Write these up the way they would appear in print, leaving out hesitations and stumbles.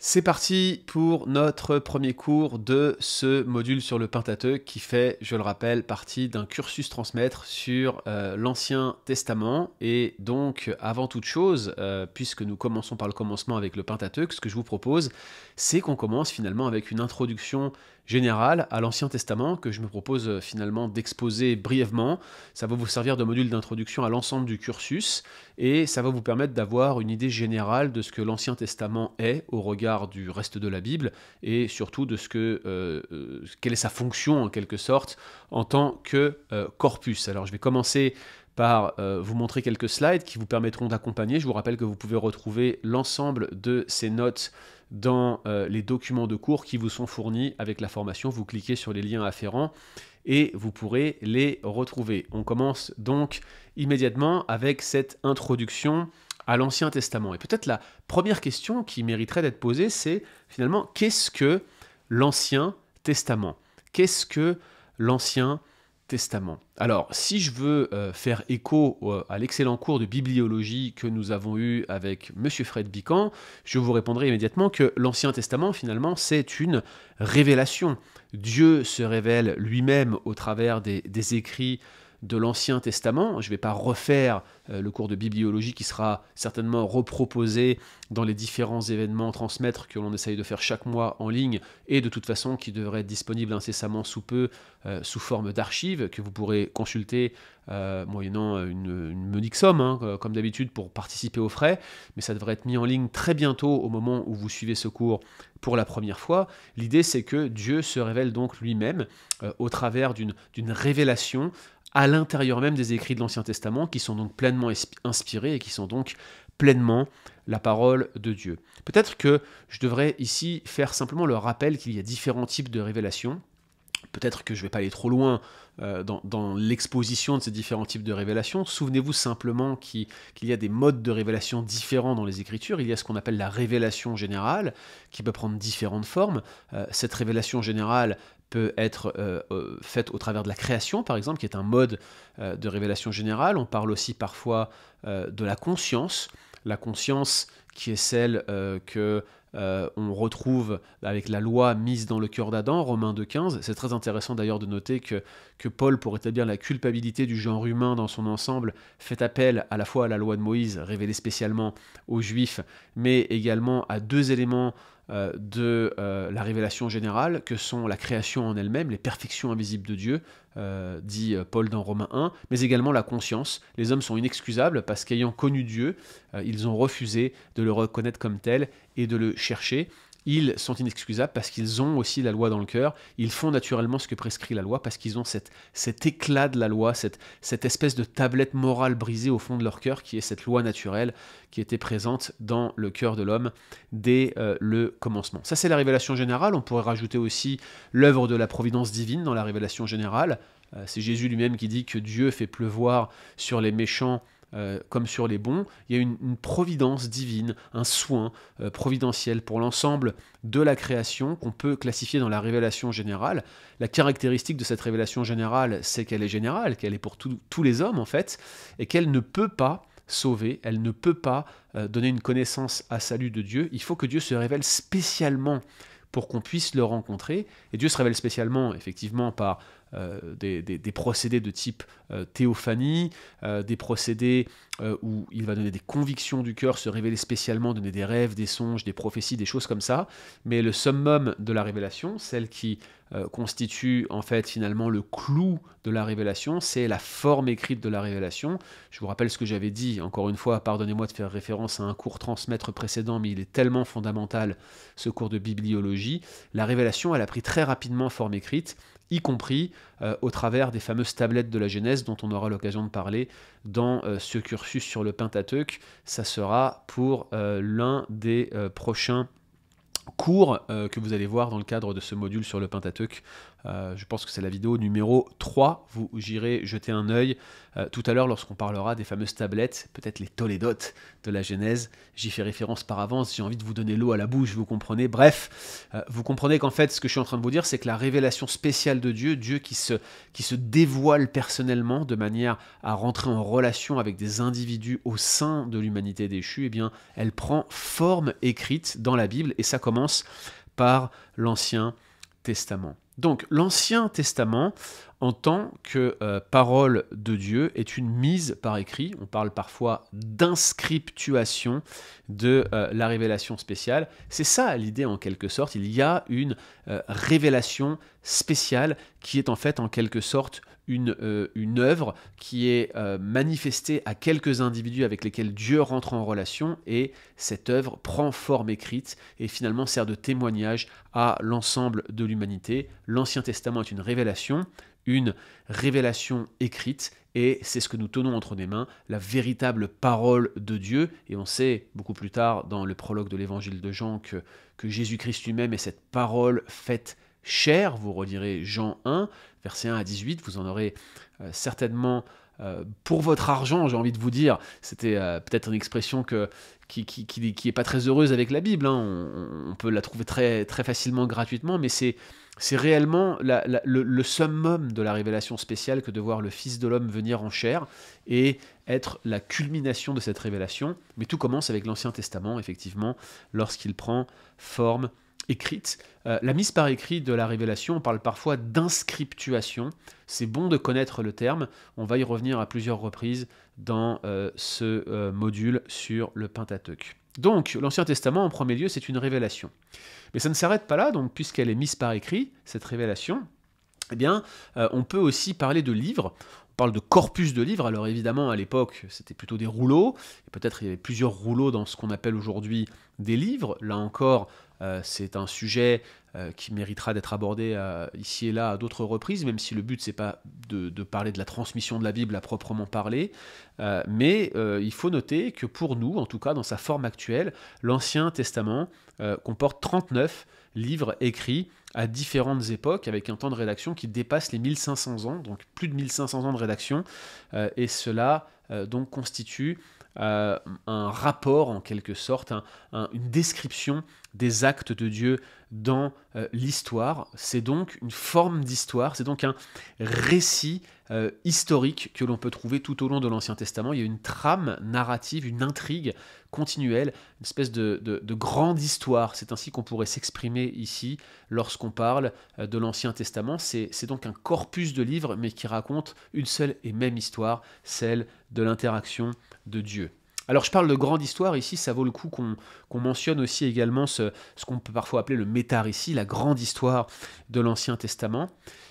C'est parti pour notre premier cours de ce module sur le Pentateuque qui fait, je le rappelle, partie d'un cursus transmettre sur l'Ancien Testament. Et donc, avant toute chose, puisque nous commençons par le commencement avec le Pentateuque, ce que je vous propose, c'est qu'on commence finalement avec une introduction générale à l'Ancien Testament que je me propose finalement d'exposer brièvement. Ça va vous servir de module d'introduction à l'ensemble du cursus et ça va vous permettre d'avoir une idée générale de ce que l'Ancien Testament est au regard du reste de la Bible et surtout de quelle est sa fonction en quelque sorte en tant que corpus. Alors je vais commencer par vous montrer quelques slides qui vous permettront d'accompagner. Je vous rappelle que vous pouvez retrouver l'ensemble de ces notes dans les documents de cours qui vous sont fournis avec la formation. Vous cliquez sur les liens afférents et vous pourrez les retrouver. On commence donc immédiatement avec cette introduction à l'Ancien Testament. Et peut-être la première question qui mériterait d'être posée, c'est finalement, qu'est-ce que l'Ancien Testament? Qu'est-ce que l'Ancien Testament? Alors, si je veux faire écho à l'excellent cours de bibliologie que nous avons eu avec Monsieur Fred Bican, je vous répondrai immédiatement que l'Ancien Testament, finalement, c'est une révélation. Dieu se révèle lui-même au travers des écrits de l'Ancien Testament. Je ne vais pas refaire le cours de bibliologie qui sera certainement reproposé dans les différents événements transmettre que l'on essaye de faire chaque mois en ligne et de toute façon qui devrait être disponible incessamment sous peu sous forme d'archives que vous pourrez consulter moyennant une modique somme, hein, comme d'habitude pour participer aux frais, mais ça devrait être mis en ligne très bientôt au moment où vous suivez ce cours pour la première fois. L'idée c'est que Dieu se révèle donc lui-même au travers d'une révélation à l'intérieur même des écrits de l'Ancien Testament, qui sont donc pleinement inspirés et qui sont donc pleinement la parole de Dieu. Peut-être que je devrais ici faire simplement le rappel qu'il y a différents types de révélations. Peut-être que je ne vais pas aller trop loin dans l'exposition de ces différents types de révélations. Souvenez-vous simplement qu'il y a des modes de révélation différents dans les Écritures. Il y a ce qu'on appelle la révélation générale, qui peut prendre différentes formes. Cette révélation générale peut être faite au travers de la création, par exemple, qui est un mode de révélation générale. On parle aussi parfois de la conscience qui est celle on retrouve avec la loi mise dans le cœur d'Adam, Romains 2,15. C'est très intéressant d'ailleurs de noter que Paul, pour établir la culpabilité du genre humain dans son ensemble, fait appel à la fois à la loi de Moïse, révélée spécialement aux Juifs, mais également à deux éléments de la révélation générale, que sont la création en elle-même, les perfections invisibles de Dieu, dit Paul dans Romains 1, mais également la conscience. Les hommes sont inexcusables parce qu'ayant connu Dieu, ils ont refusé de le reconnaître comme tel et de le chercher. Ils sont inexcusables parce qu'ils ont aussi la loi dans le cœur. Ils font naturellement ce que prescrit la loi parce qu'ils ont cet éclat de la loi, cette espèce de tablette morale brisée au fond de leur cœur qui est cette loi naturelle qui était présente dans le cœur de l'homme dès le commencement. Ça, c'est la révélation générale. On pourrait rajouter aussi l'œuvre de la providence divine dans la révélation générale. C'est Jésus lui-même qui dit que Dieu fait pleuvoir sur les méchants comme sur les bons. Il y a une providence divine, un soin providentiel pour l'ensemble de la création qu'on peut classifier dans la révélation générale. La caractéristique de cette révélation générale, c'est qu'elle est générale, qu'elle est pour tous les hommes en fait, et qu'elle ne peut pas sauver, elle ne peut pas donner une connaissance à salut de Dieu. Il faut que Dieu se révèle spécialement pour qu'on puisse le rencontrer. Et Dieu se révèle spécialement, effectivement, par des procédés de type théophanie, des procédés où il va donner des convictions du cœur, se révéler spécialement, donner des rêves, des songes, des prophéties, des choses comme ça. Mais le summum de la révélation, celle qui constitue en fait finalement le clou de la révélation, c'est la forme écrite de la révélation. Je vous rappelle ce que j'avais dit, encore une fois, pardonnez-moi de faire référence à un cours transmettre précédent, mais il est tellement fondamental, ce cours de bibliologie. La révélation, elle a pris très rapidement forme écrite, y compris au travers des fameuses tablettes de la Genèse dont on aura l'occasion de parler dans ce cursus sur le Pentateuque. Ça sera pour l'un des prochains cours que vous allez voir dans le cadre de ce module sur le Pentateuque Je pense que c'est la vidéo numéro 3. Vous irez jeter un œil tout à l'heure lorsqu'on parlera des fameuses tablettes, peut-être les tolédotes de la Genèse. J'y fais référence par avance, j'ai envie de vous donner l'eau à la bouche, vous comprenez. Bref, vous comprenez qu'en fait, ce que je suis en train de vous dire, c'est que la révélation spéciale de Dieu, Dieu qui se dévoile personnellement de manière à rentrer en relation avec des individus au sein de l'humanité déchue, eh bien, elle prend forme écrite dans la Bible, et ça commence par l'Ancien Testament. Donc, l'Ancien Testament, en tant que parole de Dieu, est une mise par écrit. On parle parfois d'inscriptuation de la révélation spéciale. C'est ça l'idée en quelque sorte. Il y a une révélation spéciale qui est en fait en quelque sorte une œuvre qui est manifestée à quelques individus avec lesquels Dieu rentre en relation, et cette œuvre prend forme écrite et finalement sert de témoignage à l'ensemble de l'humanité. L'Ancien Testament est une révélation écrite, et c'est ce que nous tenons entre nos mains, la véritable parole de Dieu. Et on sait beaucoup plus tard dans le prologue de l'évangile de Jean que Jésus-Christ lui-même est cette parole faite chair. Vous redirez Jean 1, versets 1 à 18, vous en aurez certainement pour votre argent, j'ai envie de vous dire. C'était peut-être une expression qui est pas très heureuse avec la Bible, hein. On peut la trouver très, très facilement gratuitement, mais c'est réellement le summum de la révélation spéciale que de voir le Fils de l'homme venir en chair et être la culmination de cette révélation. Mais tout commence avec l'Ancien Testament, effectivement, lorsqu'il prend forme écrite. La mise par écrit de la révélation, on parle parfois d'inscriptuation. C'est bon de connaître le terme. On va y revenir à plusieurs reprises dans ce module sur le Pentateuque. Donc, l'Ancien Testament, en premier lieu, c'est une révélation. Mais ça ne s'arrête pas là, donc, puisqu'elle est mise par écrit, cette révélation, eh bien, on peut aussi parler de livres. On parle de corpus de livres. Alors évidemment, à l'époque, c'était plutôt des rouleaux. Et peut-être il y avait plusieurs rouleaux dans ce qu'on appelle aujourd'hui des livres. Là encore, c'est un sujet qui méritera d'être abordé ici et là à d'autres reprises, même si le but, c'est pas de parler de la transmission de la Bible à proprement parler. Mais il faut noter que pour nous, en tout cas dans sa forme actuelle, l'Ancien Testament comporte 39 livres écrits à différentes époques, avec un temps de rédaction qui dépasse les 1500 ans, donc plus de 1500 ans de rédaction, et cela donc constitue un rapport en quelque sorte, une description des actes de Dieu dans l'histoire. C'est donc une forme d'histoire, c'est donc un récit historique que l'on peut trouver tout au long de l'Ancien Testament. Il y a une trame narrative, une intrigue continuelle, une espèce de grande histoire. C'est ainsi qu'on pourrait s'exprimer ici lorsqu'on parle de l'Ancien Testament. C'est donc un corpus de livres, mais qui raconte une seule et même histoire, celle de l'interaction de Dieu. Alors je parle de grande histoire ici, ça vaut le coup qu'on mentionne aussi également ce qu'on peut parfois appeler le métarécit, la grande histoire de l'Ancien Testament.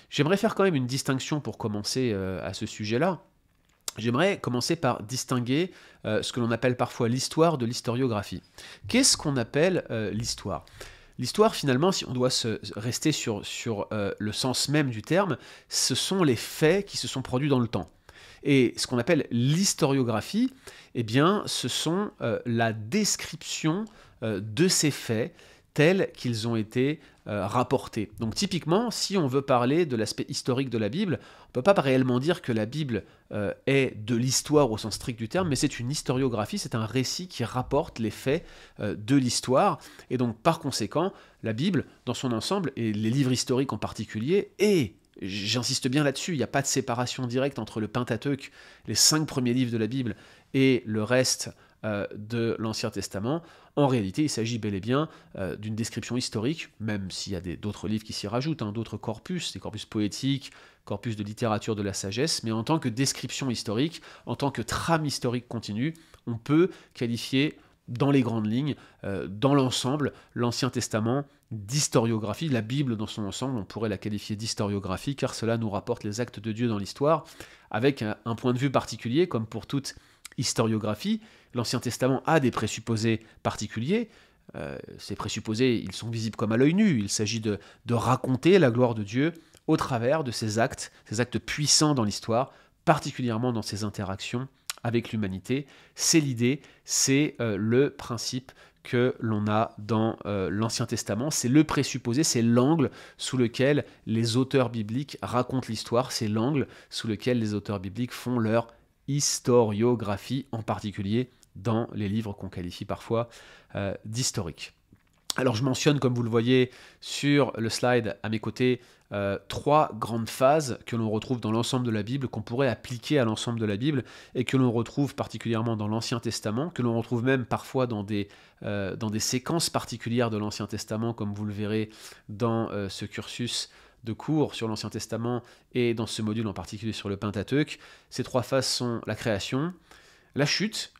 J'aimerais faire quand même une distinction pour commencer à ce sujet-là. J'aimerais commencer par distinguer ce que l'on appelle parfois l'histoire de l'historiographie. Qu'est-ce qu'on appelle l'histoire ? L'histoire, finalement, si on doit rester sur le sens même du terme, ce sont les faits qui se sont produits dans le temps. Et ce qu'on appelle l'historiographie, eh bien, ce sont la description de ces faits tels qu'ils ont été rapportés. Donc typiquement, si on veut parler de l'aspect historique de la Bible, on ne peut pas réellement dire que la Bible est de l'histoire au sens strict du terme, mais c'est une historiographie, c'est un récit qui rapporte les faits de l'histoire. Et donc par conséquent, la Bible, dans son ensemble, et les livres historiques en particulier, et j'insiste bien là-dessus, il n'y a pas de séparation directe entre le Pentateuque, les 5 premiers livres de la Bible, et le reste de l'Ancien Testament. En réalité, il s'agit bel et bien d'une description historique, même s'il y a d'autres livres qui s'y rajoutent, d'autres corpus, des corpus poétiques, corpus de littérature de la sagesse, mais en tant que description historique, en tant que trame historique continue, on peut qualifier dans les grandes lignes, dans l'ensemble, l'Ancien Testament d'historiographie. La Bible dans son ensemble, on pourrait la qualifier d'historiographie, car cela nous rapporte les actes de Dieu dans l'histoire, avec un point de vue particulier, comme pour toute historiographie. L'Ancien Testament a des présupposés particuliers. Ces présupposés, ils sont visibles comme à l'œil nu. Il s'agit de raconter la gloire de Dieu au travers de ces actes puissants dans l'histoire, particulièrement dans ses interactions avec l'humanité. C'est l'idée, c'est le principe que l'on a dans l'Ancien Testament. C'est le présupposé, c'est l'angle sous lequel les auteurs bibliques racontent l'histoire, c'est l'angle sous lequel les auteurs bibliques font leur historiographie, en particulier dans les livres qu'on qualifie parfois d'historiques. Alors je mentionne, comme vous le voyez sur le slide à mes côtés, 3 grandes phases que l'on retrouve dans l'ensemble de la Bible, qu'on pourrait appliquer à l'ensemble de la Bible, et que l'on retrouve particulièrement dans l'Ancien Testament, que l'on retrouve même parfois dans des séquences particulières de l'Ancien Testament, comme vous le verrez dans ce cursus de cours sur l'Ancien Testament et dans ce module en particulier sur le Pentateuque. Ces 3 phases sont la création, la chute,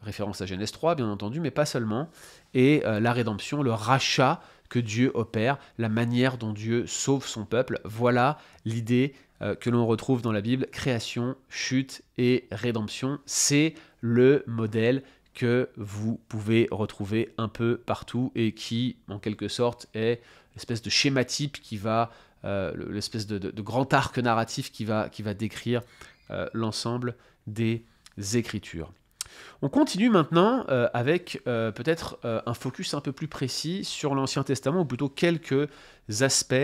référence à Genèse 3 bien entendu, mais pas seulement, et la rédemption, le rachat que Dieu opère, la manière dont Dieu sauve son peuple. Voilà l'idée que l'on retrouve dans la Bible, création, chute et rédemption. C'est le modèle que vous pouvez retrouver un peu partout et qui, en quelque sorte, est l'espèce de schéma type qui va, l'espèce de grand arc narratif qui va décrire l'ensemble des Écritures. On continue maintenant avec peut-être un focus un peu plus précis sur l'Ancien Testament, ou plutôt quelques aspects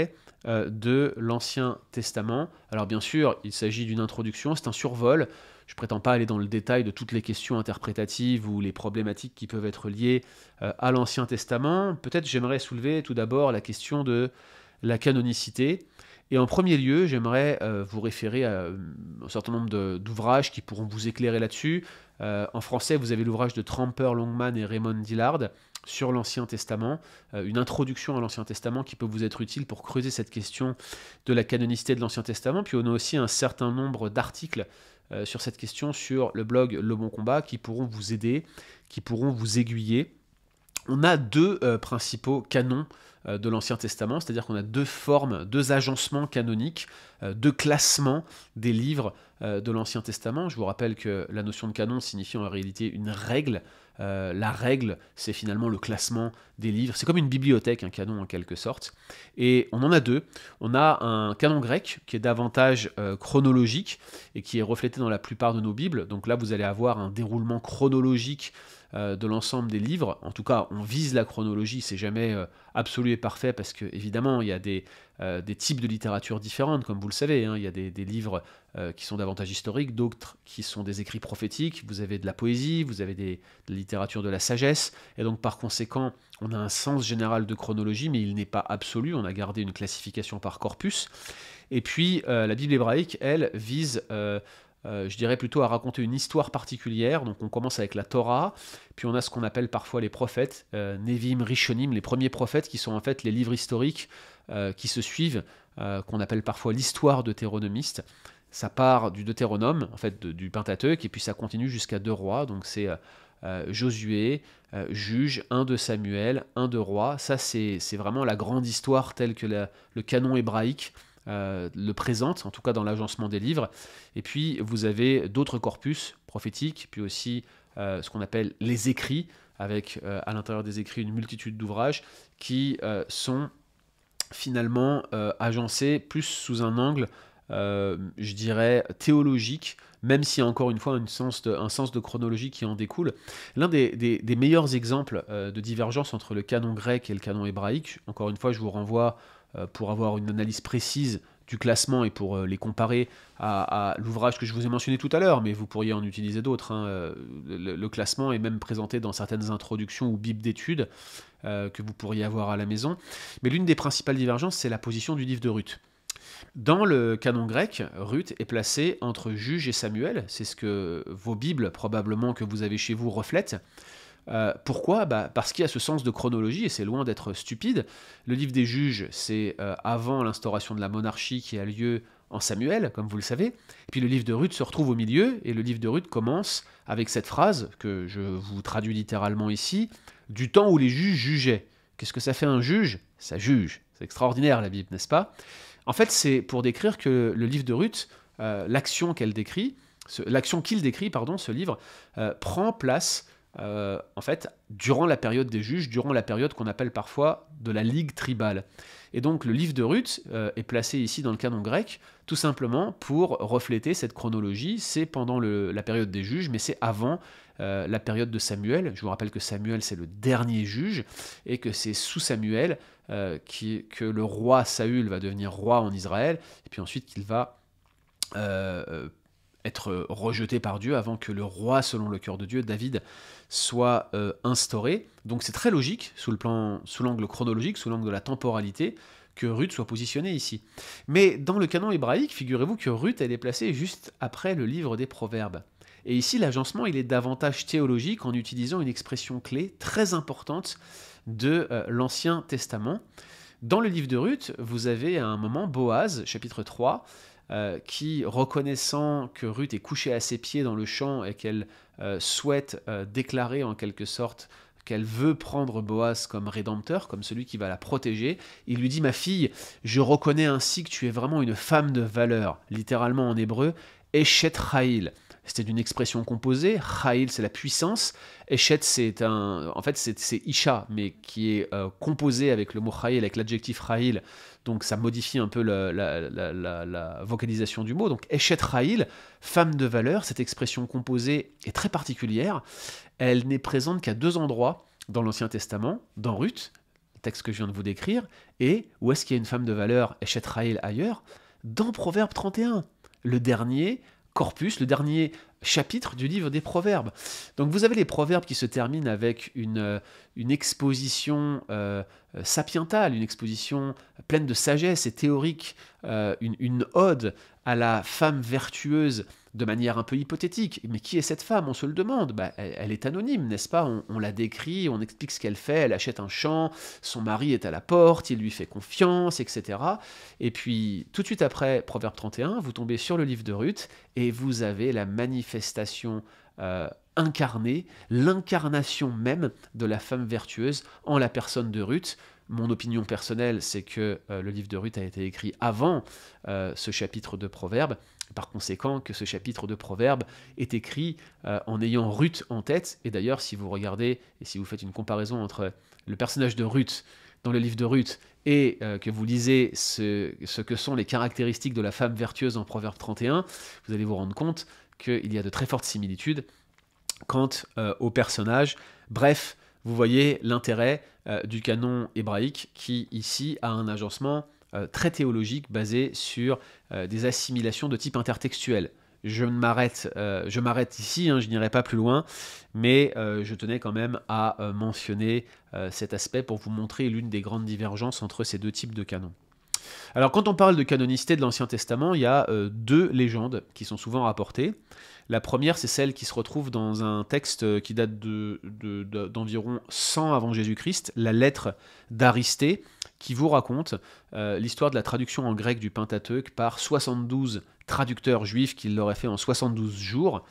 de l'Ancien Testament. Alors bien sûr, il s'agit d'une introduction, c'est un survol. Je ne prétends pas aller dans le détail de toutes les questions interprétatives ou les problématiques qui peuvent être liées à l'Ancien Testament. Peut-être j'aimerais soulever tout d'abord la question de la canonicité. Et en premier lieu, j'aimerais vous référer à un certain nombre d'ouvrages qui pourront vous éclairer là-dessus. En français, vous avez l'ouvrage de Tramper Longman et Raymond Dillard sur l'Ancien Testament, une introduction à l'Ancien Testament qui peut vous être utile pour creuser cette question de la canonicité de l'Ancien Testament. Puis on a aussi un certain nombre d'articles sur cette question sur le blog Le Bon Combat qui pourront vous aider, qui pourront vous aiguiller. On a 2 principaux canons de l'Ancien Testament, c'est-à-dire qu'on a 2 formes, 2 agencements canoniques, 2 classements des livres de l'Ancien Testament. Je vous rappelle que la notion de canon signifie en réalité une règle. La règle, c'est finalement le classement des livres. C'est comme une bibliothèque, un canon en quelque sorte. Et on en a 2. On a un canon grec qui est davantage chronologique et qui est reflété dans la plupart de nos Bibles. Donc là, vous allez avoir un déroulement chronologique de l'ensemble des livres. En tout cas, on vise la chronologie, c'est jamais absolu et parfait parce que évidemment il y a des types de littérature différentes, comme vous le savez. Il y a des livres qui sont davantage historiques, d'autres qui sont des écrits prophétiques. Vous avez de la poésie, vous avez de la littérature de la sagesse, et donc par conséquent, on a un sens général de chronologie, mais il n'est pas absolu. On a gardé une classification par corpus. Et puis la Bible hébraïque, elle, vise je dirais plutôt à raconter une histoire particulière. Donc on commence avec la Torah, puis on a ce qu'on appelle parfois les prophètes, Nevim, Rishonim, les premiers prophètes qui sont en fait les livres historiques qui se suivent, qu'on appelle parfois l'histoire deutéronomiste. Ça part du Deutéronome, en fait du Pentateuque, et puis ça continue jusqu'à 2 rois, donc c'est Josué, Juge, 1 de Samuel, 1 de Rois. Ça c'est vraiment la grande histoire telle que le canon hébraïque le présente, en tout cas dans l'agencement des livres. Et puis vous avez d'autres corpus prophétiques, puis aussi ce qu'on appelle les écrits, avec à l'intérieur des écrits une multitude d'ouvrages qui sont finalement agencés plus sous un angle, je dirais, théologique, même s'il y a encore une fois un sens de chronologie qui en découle. L'un des meilleurs exemples de divergence entre le canon grec et le canon hébraïque, encore une fois je vous renvoie pour avoir une analyse précise du classement et pour les comparer à l'ouvrage que je vous ai mentionné tout à l'heure, mais vous pourriez en utiliser d'autres. Le classement est même présenté dans certaines introductions ou bibles d'études que vous pourriez avoir à la maison. Mais l'une des principales divergences, c'est la position du livre de Ruth. Dans le canon grec, Ruth est placée entre Juge et Samuel. C'est ce que vos Bibles, probablement que vous avez chez vous, reflètent. Pourquoi ? Parce qu'il y a ce sens de chronologie, et c'est loin d'être stupide. Le livre des Juges, c'est avant l'instauration de la monarchie qui a lieu en Samuel, comme vous le savez. Et puis le livre de Ruth se retrouve au milieu, et le livre de Ruth commence avec cette phrase, que je vous traduis littéralement ici, « du temps où les juges jugeaient ». Qu'est-ce que ça fait un juge ? Ça juge. C'est extraordinaire la Bible, n'est-ce pas ? En fait, c'est pour décrire que le livre de Ruth, l'action qu'il décrit, ce livre, prend place en fait, durant la période des juges, durant la période qu'on appelle parfois de la Ligue tribale. Et donc le livre de Ruth est placé ici dans le canon grec, tout simplement pour refléter cette chronologie. C'est pendant la période des juges, mais c'est avant la période de Samuel. Je vous rappelle que Samuel, c'est le dernier juge, et que c'est sous Samuel que le roi Saül va devenir roi en Israël, et puis ensuite qu'il va être rejeté par Dieu avant que le roi, selon le cœur de Dieu, David, soit instauré. Donc c'est très logique, sous l'angle chronologique, sous l'angle de la temporalité, que Ruth soit positionnée ici. Mais dans le canon hébraïque, figurez-vous que Ruth, elle est placée juste après le livre des Proverbes. Et ici, l'agencement, il est davantage théologique en utilisant une expression clé très importante de l'Ancien Testament. Dans le livre de Ruth, vous avez à un moment Boaz, chapitre 3, qui, reconnaissant que Ruth est couchée à ses pieds dans le champ et qu'elle souhaite déclarer en quelque sorte qu'elle veut prendre Boaz comme rédempteur, comme celui qui va la protéger, il lui dit « Ma fille, je reconnais ainsi que tu es vraiment une femme de valeur », littéralement en hébreu, « Eshet Chayil ». C'était d'une expression composée, Chayil c'est la puissance, Eshet c'est Isha, mais qui est composé avec le mot Chayil, avec l'adjectif Chayil, donc ça modifie un peu la vocalisation du mot. Donc Eshet Chayil, femme de valeur, cette expression composée est très particulière, elle n'est présente qu'à 2 endroits dans l'Ancien Testament, dans Ruth, le texte que je viens de vous décrire, et où est-ce qu'il y a une femme de valeur, Eshet Chayil ailleurs, dans Proverbe 31, le dernier corpus, le dernier chapitre du livre des Proverbes. Donc vous avez les Proverbes qui se terminent avec une exposition sapientale, une exposition pleine de sagesse et théorique, une ode à la femme vertueuse de manière un peu hypothétique. Mais qui est cette femme? On se le demande. Elle est anonyme, n'est-ce pas? On la décrit, on explique ce qu'elle fait, elle achète un champ, son mari est à la porte, il lui fait confiance, etc. Et puis, tout de suite après Proverbe 31, vous tombez sur le livre de Ruth, et vous avez la manifestation incarnée, l'incarnation même de la femme vertueuse en la personne de Ruth. Mon opinion personnelle, c'est que le livre de Ruth a été écrit avant ce chapitre de Proverbes, par conséquent que ce chapitre de Proverbes est écrit en ayant Ruth en tête. Et d'ailleurs, si vous regardez et si vous faites une comparaison entre le personnage de Ruth dans le livre de Ruth et que vous lisez ce que sont les caractéristiques de la femme vertueuse en Proverbe 31, vous allez vous rendre compte qu'il y a de très fortes similitudes quant au personnage. Bref, vous voyez l'intérêt du canon hébraïque qui, ici, a un agencement très théologique basé sur des assimilations de type intertextuel. Je m'arrête ici, je n'irai pas plus loin, mais je tenais quand même à mentionner cet aspect pour vous montrer l'une des grandes divergences entre ces 2 types de canons. Alors quand on parle de canonicité de l'Ancien Testament, il y a 2 légendes qui sont souvent rapportées. La première, c'est celle qui se retrouve dans un texte qui date d'environ 100 avant Jésus-Christ, la lettre d'Aristée, qui vous raconte l'histoire de la traduction en grec du Pentateuque par 72 traducteurs juifs qui l'auraient fait en 72 jours.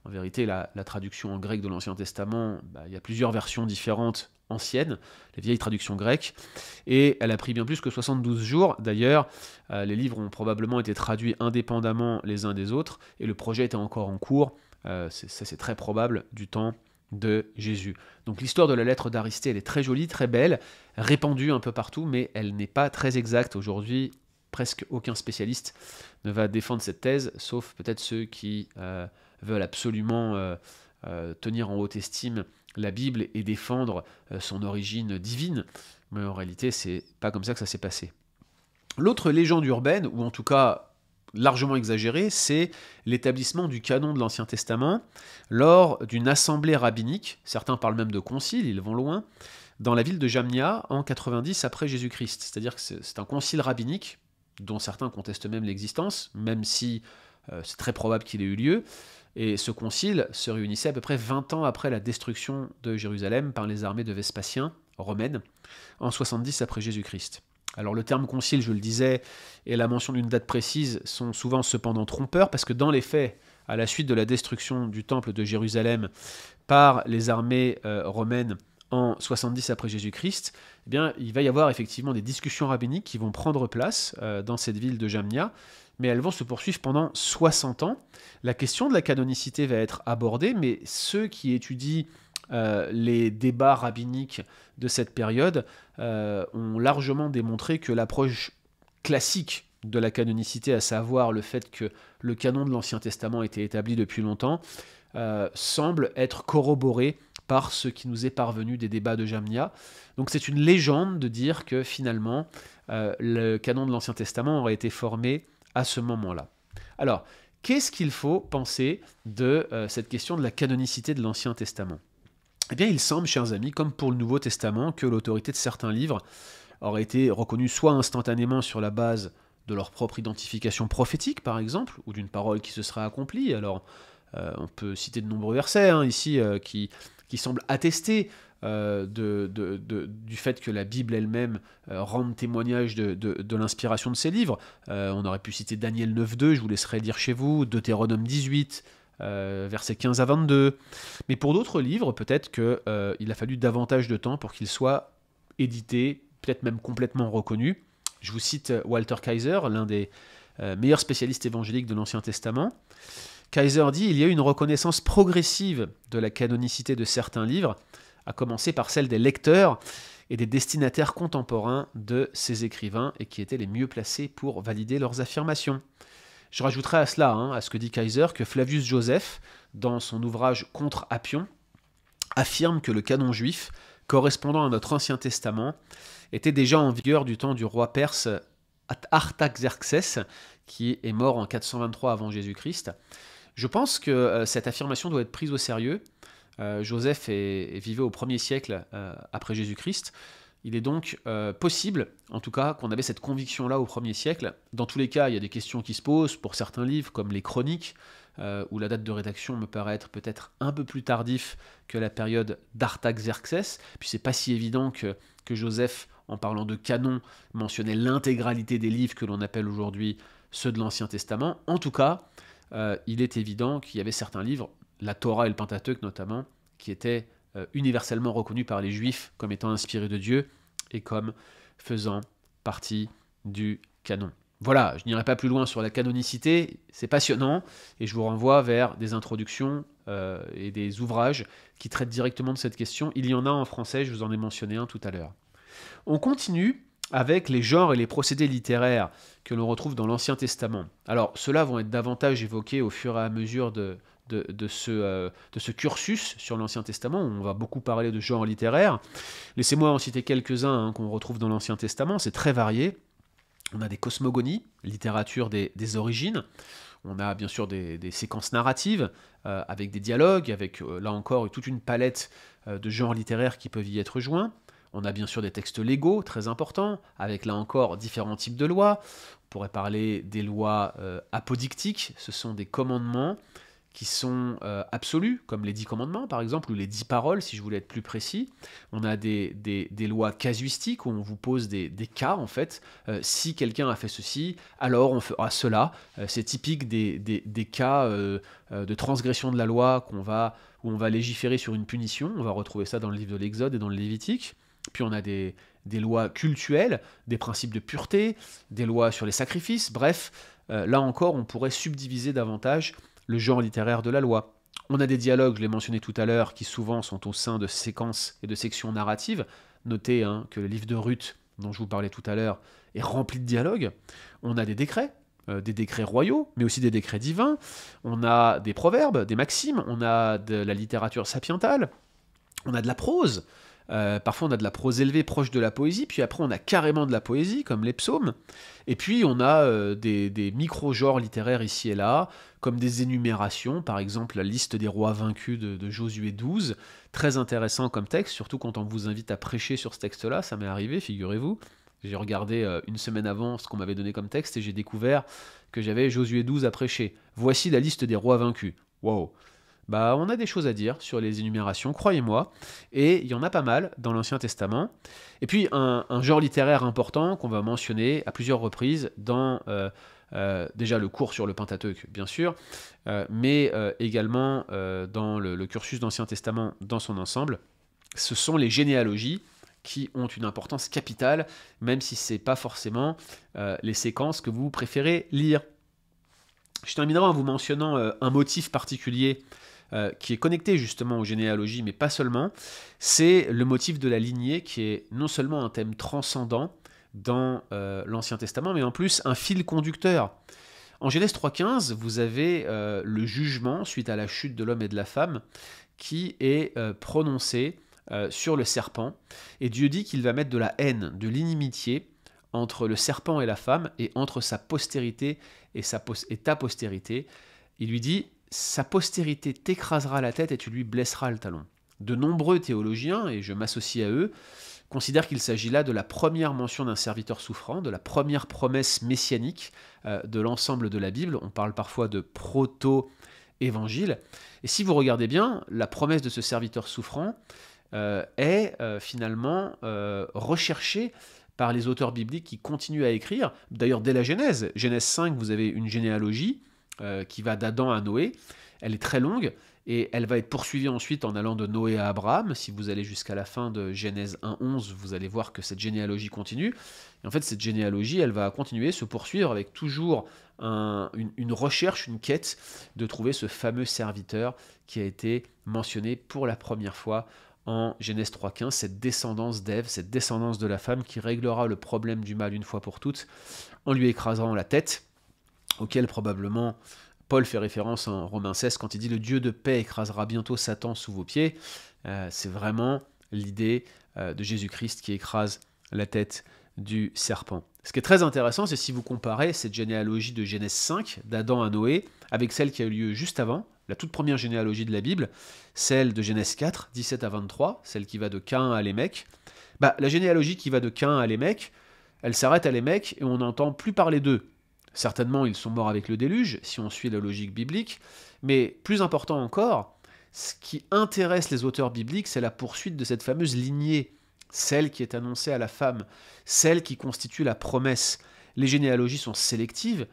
En vérité, la traduction en grec de l'Ancien Testament, il y a plusieurs versions différentes anciennes, les vieilles traductions grecques, et elle a pris bien plus que 72 jours. D'ailleurs, les livres ont probablement été traduits indépendamment les uns des autres, et le projet était encore en cours, c'est très probable, du temps de Jésus. Donc l'histoire de la lettre d'Aristée, elle est très jolie, très belle, répandue un peu partout, mais elle n'est pas très exacte aujourd'hui. Presque aucun spécialiste ne va défendre cette thèse, sauf peut-être ceux qui veulent absolument tenir en haute estime la Bible et défendre son origine divine, mais en réalité, c'est pas comme ça que ça s'est passé. L'autre légende urbaine, ou en tout cas largement exagérée, c'est l'établissement du canon de l'Ancien Testament lors d'une assemblée rabbinique, certains parlent même de concile, ils vont loin, dans la ville de Jamnia en 90 après Jésus-Christ. C'est-à-dire que c'est un concile rabbinique, dont certains contestent même l'existence, même si c'est très probable qu'il ait eu lieu. Et ce concile se réunissait à peu près 20 ans après la destruction de Jérusalem par les armées de Vespasien, romaines, en 70 après Jésus-Christ. Alors le terme concile, je le disais, et la mention d'une date précise sont souvent cependant trompeurs, parce que dans les faits, à la suite de la destruction du temple de Jérusalem par les armées romaines en 70 après Jésus-Christ, eh bien, il va y avoir effectivement des discussions rabbiniques qui vont prendre place dans cette ville de Jamnia, mais elles vont se poursuivre pendant 60 ans. La question de la canonicité va être abordée, mais ceux qui étudient les débats rabbiniques de cette période ont largement démontré que l'approche classique de la canonicité, à savoir le fait que le canon de l'Ancien Testament était établi depuis longtemps, semble être corroborée par ce qui nous est parvenu des débats de Jamnia. Donc c'est une légende de dire que finalement le canon de l'Ancien Testament aurait été formé à ce moment-là. Alors, qu'est-ce qu'il faut penser de cette question de la canonicité de l'Ancien Testament? Eh bien, il semble, chers amis, comme pour le Nouveau Testament, que l'autorité de certains livres aurait été reconnue soit instantanément sur la base de leur propre identification prophétique, par exemple, ou d'une parole qui se serait accomplie. Alors, on peut citer de nombreux versets ici qui semblent attester du fait que la Bible elle-même rende témoignage de l'inspiration de ces livres. On aurait pu citer Daniel 9.2, je vous laisserai lire chez vous, Deutéronome 18, versets 15 à 22. Mais pour d'autres livres, peut-être qu'il a fallu davantage de temps pour qu'ils soient édités, peut-être même complètement reconnus. Je vous cite Walter Kaiser, l'un des meilleurs spécialistes évangéliques de l'Ancien Testament. Kaiser dit « Il y a eu une reconnaissance progressive de la canonicité de certains livres, à commencer par celle des lecteurs et des destinataires contemporains de ces écrivains et qui étaient les mieux placés pour valider leurs affirmations. » Je rajouterai à cela, à ce que dit Kaiser, que Flavius Joseph, dans son ouvrage Contre Appion, affirme que le canon juif, correspondant à notre Ancien Testament, était déjà en vigueur du temps du roi perse Artaxerxès, qui est mort en 423 avant Jésus-Christ. Je pense que cette affirmation doit être prise au sérieux. Joseph vivait au 1er siècle après Jésus-Christ. Il est donc possible, en tout cas, qu'on avait cette conviction-là au 1er siècle. Dans tous les cas, il y a des questions qui se posent pour certains livres, comme les Chroniques, où la date de rédaction me paraît être peut-être un peu plus tardif que la période d'Artaxerxès. Puis c'est pas si évident que Joseph, en parlant de canon, mentionnait l'intégralité des livres que l'on appelle aujourd'hui ceux de l'Ancien Testament. En tout cas, il est évident qu'il y avait certains livres, la Torah et le Pentateuque notamment, qui étaient universellement reconnus par les Juifs comme étant inspirés de Dieu et comme faisant partie du canon. Voilà, je n'irai pas plus loin sur la canonicité, c'est passionnant, et je vous renvoie vers des introductions et des ouvrages qui traitent directement de cette question. Il y en a en français, je vous en ai mentionné un tout à l'heure. On continue avec les genres et les procédés littéraires que l'on retrouve dans l'Ancien Testament. Alors, ceux-là vont être davantage évoqués au fur et à mesure de ce cursus sur l'Ancien Testament, où on va beaucoup parler de genres littéraires. Laissez-moi en citer quelques-uns qu'on retrouve dans l'Ancien Testament, c'est très varié. On a des cosmogonies, littérature des origines. On a bien sûr des séquences narratives, avec des dialogues, avec là encore toute une palette de genres littéraires qui peuvent y être joints. On a bien sûr des textes légaux, très importants, avec là encore différents types de lois. On pourrait parler des lois apodictiques, ce sont des commandements qui sont absolus, comme les 10 commandements par exemple, ou les 10 paroles si je voulais être plus précis. On a des lois casuistiques où on vous pose des cas en fait. Si quelqu'un a fait ceci, alors on fera cela. C'est typique des cas de transgression de la loi où on va légiférer sur une punition. On va retrouver ça dans le livre de l'Exode et dans le Lévitique. Puis on a des lois cultuelles, des principes de pureté, des lois sur les sacrifices. Bref, là encore, on pourrait subdiviser davantage le genre littéraire de la loi. On a des dialogues, je l'ai mentionné tout à l'heure, qui souvent sont au sein de séquences et de sections narratives. Notez que le livre de Ruth, dont je vous parlais tout à l'heure, est rempli de dialogues. On a des décrets royaux, mais aussi des décrets divins. On a des proverbes, des maximes, on a de la littérature sapientale, on a de la prose. Parfois on a de la prose élevée proche de la poésie, puis après on a carrément de la poésie, comme les psaumes, et puis on a des micro-genres littéraires ici et là, comme des énumérations, par exemple la liste des rois vaincus de Josué 12, très intéressant comme texte, surtout quand on vous invite à prêcher sur ce texte-là, ça m'est arrivé, figurez-vous. J'ai regardé une semaine avant ce qu'on m'avait donné comme texte, et j'ai découvert que j'avais Josué 12 à prêcher. Voici la liste des rois vaincus. Wow! Bah, on a des choses à dire sur les énumérations, croyez-moi, et il y en a pas mal dans l'Ancien Testament. Et puis un genre littéraire important qu'on va mentionner à plusieurs reprises dans déjà le cours sur le Pentateuque, bien sûr, mais également dans le cursus d'Ancien Testament dans son ensemble, ce sont les généalogies qui ont une importance capitale, même si ce n'est pas forcément les séquences que vous préférez lire. Je terminerai en vous mentionnant un motif particulier qui est connecté justement aux généalogies, mais pas seulement, c'est le motif de la lignée qui est non seulement un thème transcendant dans l'Ancien Testament, mais en plus un fil conducteur. En Genèse 3.15, vous avez le jugement suite à la chute de l'homme et de la femme qui est prononcé sur le serpent. Et Dieu dit qu'il va mettre de la haine, de l'inimitié entre le serpent et la femme, et entre sa postérité et ta postérité. Il lui dit, sa postérité t'écrasera la tête et tu lui blesseras le talon. De nombreux théologiens, et je m'associe à eux, considèrent qu'il s'agit là de la première mention d'un serviteur souffrant, de la première promesse messianique de l'ensemble de la Bible. On parle parfois de proto-évangile. Et si vous regardez bien, la promesse de ce serviteur souffrant est finalement recherchée par les auteurs bibliques qui continuent à écrire. D'ailleurs, dès la Genèse, Genèse 5, vous avez une généalogie qui va d'Adam à Noé. Elle est très longue et elle va être poursuivie ensuite en allant de Noé à Abraham. Si vous allez jusqu'à la fin de Genèse 1.11, vous allez voir que cette généalogie continue. Et en fait, cette généalogie, elle va continuer, se poursuivre avec toujours une recherche, une quête de trouver ce fameux serviteur qui a été mentionné pour la première fois en Genèse 3.15, cette descendance d'Ève, cette descendance de la femme qui réglera le problème du mal une fois pour toutes en lui écrasant la tête, auquel probablement Paul fait référence en Romains 16 quand il dit « Le Dieu de paix écrasera bientôt Satan sous vos pieds ». C'est vraiment l'idée de Jésus-Christ qui écrase la tête du serpent. Ce qui est très intéressant, c'est si vous comparez cette généalogie de Genèse 5, d'Adam à Noé, avec celle qui a eu lieu juste avant, la toute première généalogie de la Bible, celle de Genèse 4, 17 à 23, celle qui va de Caïn à Lémec. La généalogie qui va de Caïn à Lémec, elle s'arrête à Lémec et on n'entend plus parler d'eux. Certainement, ils sont morts avec le déluge, si on suit la logique biblique, mais plus important encore, ce qui intéresse les auteurs bibliques, c'est la poursuite de cette fameuse lignée, celle qui est annoncée à la femme, celle qui constitue la promesse. Les généalogies sont sélectives,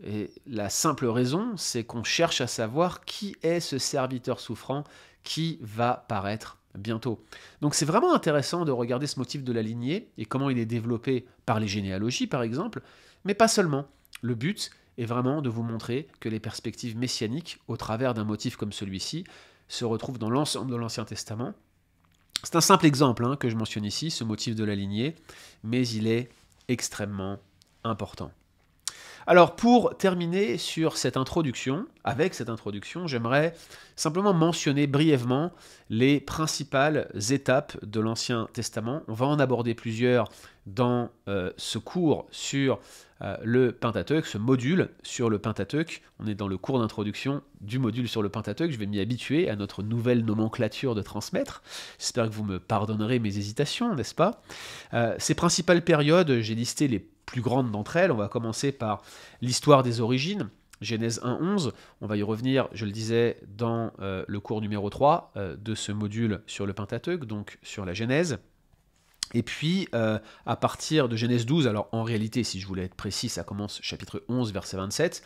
et la simple raison, c'est qu'on cherche à savoir qui est ce serviteur souffrant qui va paraître bientôt. Donc c'est vraiment intéressant de regarder ce motif de la lignée et comment il est développé par les généalogies, par exemple, mais pas seulement. Le but est vraiment de vous montrer que les perspectives messianiques, au travers d'un motif comme celui-ci, se retrouvent dans l'ensemble de l'Ancien Testament. C'est un simple exemple que je mentionne ici, ce motif de la lignée, mais il est extrêmement important. Alors pour terminer sur cette introduction, avec cette introduction, j'aimerais simplement mentionner brièvement les principales étapes de l'Ancien Testament. On va en aborder plusieurs dans ce cours sur le Pentateuque, ce module sur le Pentateuque. On est dans le cours d'introduction du module sur le Pentateuque. Je vais m'y habituer à notre nouvelle nomenclature de transmettre. J'espère que vous me pardonnerez mes hésitations, n'est-ce pas? Ces principales périodes, j'ai listé les plus grandes d'entre elles. On va commencer par l'histoire des origines, Genèse 1.11. On va y revenir, je le disais, dans le cours numéro 3 de ce module sur le Pentateuque, donc sur la Genèse. Et puis, à partir de Genèse 12, alors en réalité, si je voulais être précis, ça commence chapitre 11, verset 27,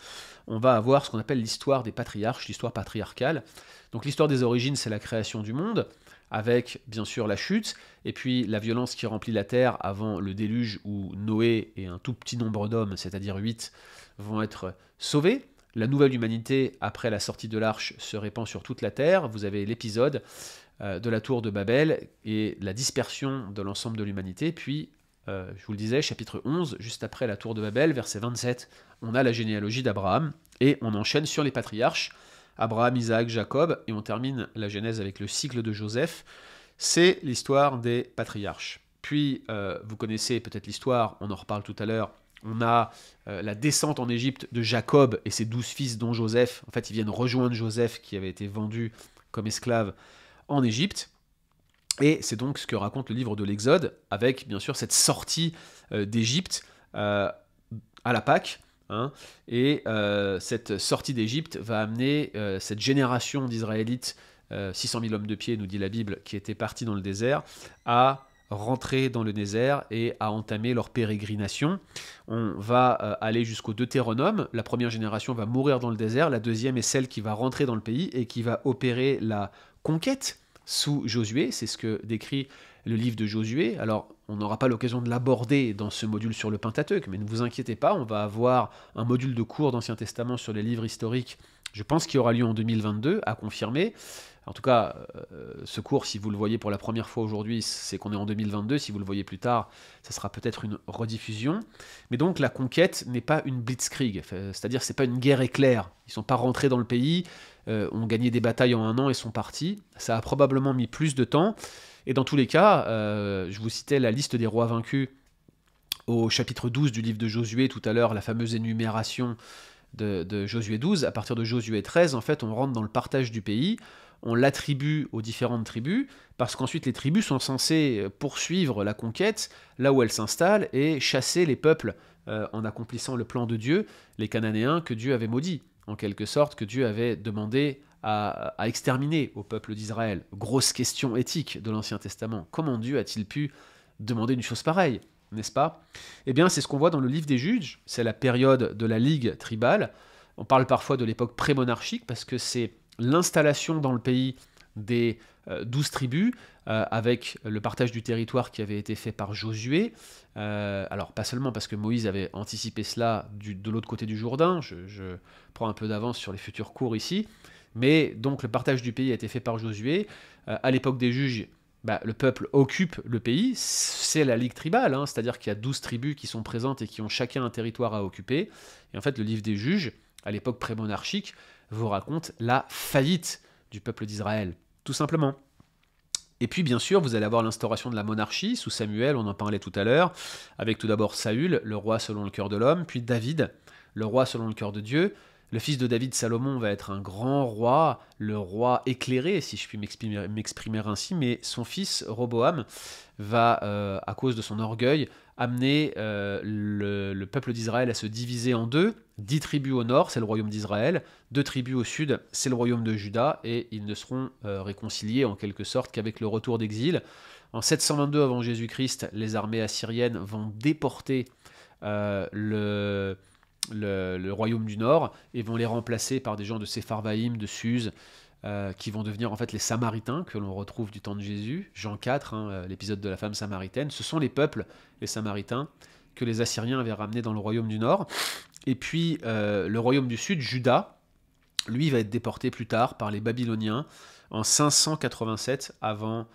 on va avoir ce qu'on appelle l'histoire des patriarches, l'histoire patriarcale. Donc l'histoire des origines, c'est la création du monde, avec bien sûr la chute, et puis la violence qui remplit la terre avant le déluge où Noé et un tout petit nombre d'hommes, c'est-à-dire 8, vont être sauvés. La nouvelle humanité, après la sortie de l'arche, se répand sur toute la terre. Vous avez l'épisode de la tour de Babel et la dispersion de l'ensemble de l'humanité. Puis, je vous le disais, chapitre 11, juste après la tour de Babel, verset 27, on a la généalogie d'Abraham, et on enchaîne sur les patriarches, Abraham, Isaac, Jacob, et on termine la Genèse avec le cycle de Joseph. C'est l'histoire des patriarches. Puis, vous connaissez peut-être l'histoire, on en reparle tout à l'heure, on a la descente en Égypte de Jacob et ses 12 fils, dont Joseph. En fait, ils viennent rejoindre Joseph, qui avait été vendu comme esclave en Égypte. Et c'est donc ce que raconte le livre de l'Exode, avec bien sûr cette sortie d'Égypte à la Pâque. Et cette sortie d'Égypte va amener cette génération d'Israélites, 600 000 hommes de pied, nous dit la Bible, qui étaient partis dans le désert, à rentrer dans le désert et à entamer leur pérégrination. On va aller jusqu'au Deutéronome. La première génération va mourir dans le désert, la deuxième est celle qui va rentrer dans le pays et qui va opérer la conquête sous Josué. C'est ce que décrit le livre de Josué. Alors, on n'aura pas l'occasion de l'aborder dans ce module sur le Pentateuque, mais ne vous inquiétez pas, on va avoir un module de cours d'Ancien Testament sur les livres historiques Je pense qu'il aura lieu en 2022, à confirmer. En tout cas, ce cours, si vous le voyez pour la première fois aujourd'hui, c'est qu'on est en 2022. Si vous le voyez plus tard, ça sera peut-être une rediffusion. Mais donc, la conquête n'est pas une blitzkrieg, c'est-à-dire c'est pas une guerre éclair. Ils ne sont pas rentrés dans le pays, ont gagné des batailles en 1 an et sont partis. Ça a probablement mis plus de temps. Et dans tous les cas, je vous citais la liste des rois vaincus au chapitre 12 du livre de Josué tout à l'heure, la fameuse énumération de Josué 12. À partir de Josué 13, en fait, on rentre dans le partage du pays, on l'attribue aux différentes tribus, parce qu'ensuite les tribus sont censées poursuivre la conquête là où elles s'installent et chasser les peuples en accomplissant le plan de Dieu, les Cananéens que Dieu avait maudits, en quelque sorte, que Dieu avait demandé à exterminer au peuple d'Israël. Grosse question éthique de l'Ancien Testament. Comment Dieu a-t-il pu demander une chose pareille, n'est-ce pas? Eh bien, c'est ce qu'on voit dans le livre des Juges, c'est la période de la Ligue tribale. On parle parfois de l'époque pré-monarchique parce que c'est l'installation dans le pays des 12 tribus, avec le partage du territoire qui avait été fait par Josué. Alors, pas seulement parce que Moïse avait anticipé cela de l'autre côté du Jourdain, je prends un peu d'avance sur les futurs cours ici, mais donc le partage du pays a été fait par Josué. À l'époque des Juges, le peuple occupe le pays, c'est la ligue tribale, hein, c'est-à-dire qu'il y a 12 tribus qui sont présentes et qui ont chacun un territoire à occuper. Et en fait, le livre des Juges, à l'époque pré-monarchique, vous raconte la faillite du peuple d'Israël, tout simplement. Et puis, bien sûr, vous allez avoir l'instauration de la monarchie sous Samuel, on en parlait tout à l'heure, avec tout d'abord Saül, le roi selon le cœur de l'homme, puis David, le roi selon le cœur de Dieu. Le fils de David, Salomon, va être un grand roi, le roi éclairé, si je puis m'exprimer ainsi, mais son fils, Roboam, va, à cause de son orgueil, amener le peuple d'Israël à se diviser en deux. 10 tribus au nord, c'est le royaume d'Israël, 2 tribus au sud, c'est le royaume de Juda, et ils ne seront réconciliés en quelque sorte qu'avec le retour d'exil. En 722 avant Jésus-Christ, les armées assyriennes vont déporter le royaume du Nord et vont les remplacer par des gens de Sepharvaïm, de Suse, qui vont devenir en fait les Samaritains que l'on retrouve du temps de Jésus. Jean 4, hein, l'épisode de la femme samaritaine, ce sont les peuples, les Samaritains, que les Assyriens avaient ramenés dans le royaume du Nord. Et puis le royaume du Sud, Juda, lui va être déporté plus tard par les Babyloniens en 587 avant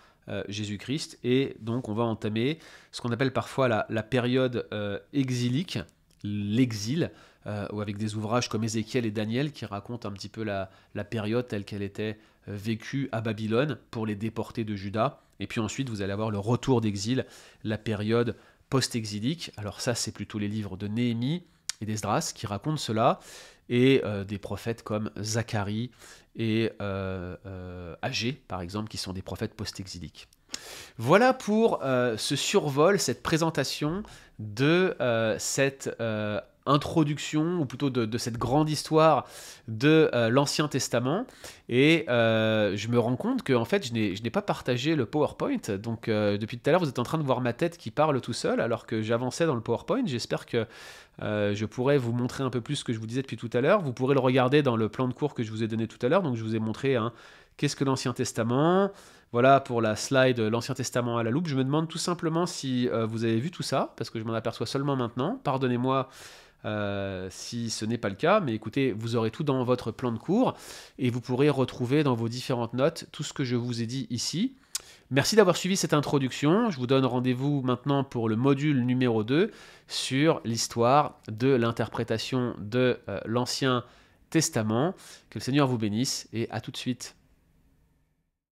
Jésus-Christ, et donc on va entamer ce qu'on appelle parfois la période exilique, l'exil, ou avec des ouvrages comme Ézéchiel et Daniel qui racontent un petit peu la période telle qu'elle était vécue à Babylone pour les déportés de Juda. Et puis ensuite vous allez avoir le retour d'exil, la période post-exilique. Alors ça c'est plutôt les livres de Néhémie et d'Esdras qui racontent cela, et des prophètes comme Zacharie et Agé par exemple, qui sont des prophètes post-exiliques. Voilà pour ce survol, cette présentation de cette introduction, ou plutôt de cette grande histoire de l'Ancien Testament. Et je me rends compte que en fait, je n'ai pas partagé le PowerPoint. Donc depuis tout à l'heure, vous êtes en train de voir ma tête qui parle tout seul, alors que j'avançais dans le PowerPoint. J'espère que je pourrais vous montrer un peu plus ce que je vous disais depuis tout à l'heure. Vous pourrez le regarder dans le plan de cours que je vous ai donné tout à l'heure. Donc je vous ai montré qu'est-ce que l'Ancien Testament. Voilà pour la slide l'Ancien Testament à la loupe. Je me demande tout simplement si vous avez vu tout ça, parce que je m'en aperçois seulement maintenant. Pardonnez-moi si ce n'est pas le cas, mais écoutez, vous aurez tout dans votre plan de cours, et vous pourrez retrouver dans vos différentes notes tout ce que je vous ai dit ici. Merci d'avoir suivi cette introduction. Je vous donne rendez-vous maintenant pour le module numéro 2 sur l'histoire de l'interprétation de l'Ancien Testament. Que le Seigneur vous bénisse, et à tout de suite.